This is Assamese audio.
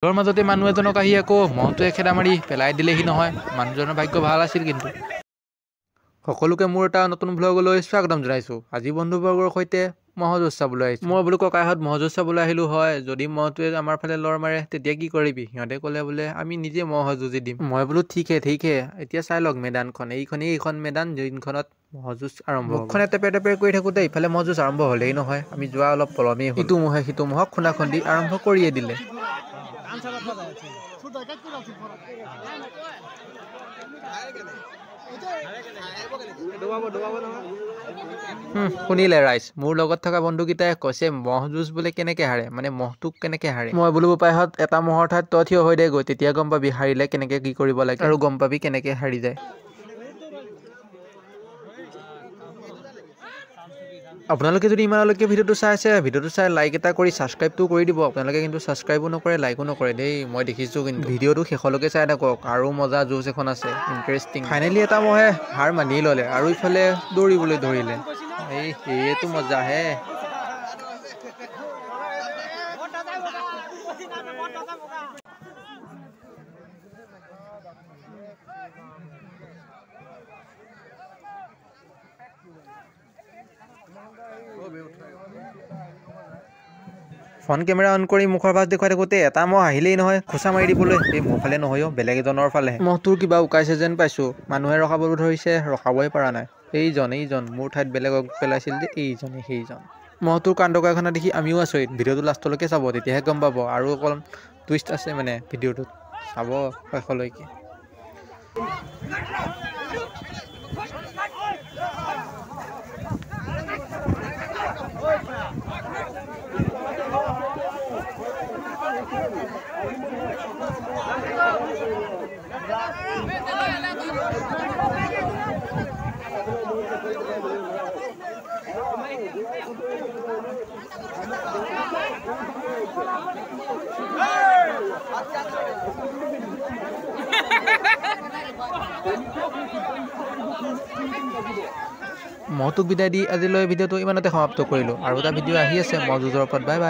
তোৰ মাজতে মানুহ এজনক আহি আকৌ মহটোৱে খেদা মাৰি পেলাই দিলেহি নহয়। মানুহজনৰ ভাগ্য ভাল আছিল কিন্তু। সকলোকে মোৰ এটা নতুন ভ্লগলৈ স্বাগতম জনাইছোঁ। আজি বন্ধুবৰ্গৰ সৈতে মহ যুঁজ চাবলৈ আহিছোঁ। মই বোলো ককাহঁত মহ যুঁজ চাবলৈ আহিলোঁ হয়, যদি মহটোৱে আমাৰ ফালে লৰ মাৰে তেতিয়া কি কৰিবি? সিহঁতে ক'লে বোলে আমি নিজে মহ যুঁজি দিম। মই বোলো ঠিক হে। এতিয়া চাই লওক মেদানখন, এইখন মেদান যোনখনত মহ যুঁজ আৰম্ভ হ'ব। মুখখনে টেপেৰ কৰি থাকোঁতে ইফালে মহ যুঁজ আৰম্ভ হ'লেই নহয়। আমি যোৱা অলপ পলমেই হ'ল। ইটো মহে সিটো মহক খুন্দা খুন্দি আৰম্ভ কৰিয়ে দিলে। শুনিলে ৰাইজ, মোৰ লগত থকা বন্ধুকেইটাই কৈছে মহ যুঁজ বোলে কেনেকে হাৰে, মানে মহটোক কেনেকে হাৰে। মই বোলো বোপাইহঁত এটা মহৰ ঠাইত তই থিয় হৈ দে গৈ, তেতিয়া গম পাবি হাৰিলে কেনেকে কি কৰিব লাগে আৰু গম পাবি কেনেকে হাৰি যায়। আপোনালোকে যদি ইমানলৈকে ভিডিঅ'টো চাই আছে, ভিডিঅ'টো চাই লাইক এটা কৰি ছাবস্ক্ৰাইবটো কৰি দিব। আপোনালোকে কিন্তু ছাবস্ক্ৰাইবো নকৰে, লাইকো নকৰে দেই, মই দেখিছোঁ কিন্তু। ভিডিঅ'টো শেষলৈকে চাই থাকক, আৰু মজা যুঁজ এখন আছে, ইণ্টাৰেষ্টিং। ফাইনেলি এটা মহে হাৰ মানি ল'লে আৰু ইফালে দৌৰিবলৈ ধৰিলে। এইটো মজা হে। ফোন কেমেৰা অন কৰি মুখৰ ভাঁজ দেখুৱাই থাকোঁতে এটা মহ আহিলেই নহয় খোচা মাৰি দিবলৈ। এই মোৰ ফালে নহয় অ', বেলেগ এজনৰ ফালে। মহটোৰ কিবা উকাইছে যেন পাইছোঁ, মানুহে ৰখাবলৈ ধৰিছে, ৰখাবই পৰা নাই। এইজন মোৰ ঠাইত বেলেগক পেলাইছিল যে সেইজন। মহটোৰ কাণ্ড কাৰখানা দেখি আমিও আচৰিত। ভিডিঅ'টো লাষ্টলৈকে চাব, তেতিয়াহে গম পাব। আৰু অকল টুইষ্ট আছে মানে ভিডিঅ'টোত, চাব শেষলৈকে। মহটোক বিদায় দি আজিলৈ ভিডিঅ'টো ইমানতে সমাপ্ত কৰিলোঁ। আৰু এটা ভিডিঅ' আহি আছে মহ যুঁজৰ ওপৰত। Bye bye.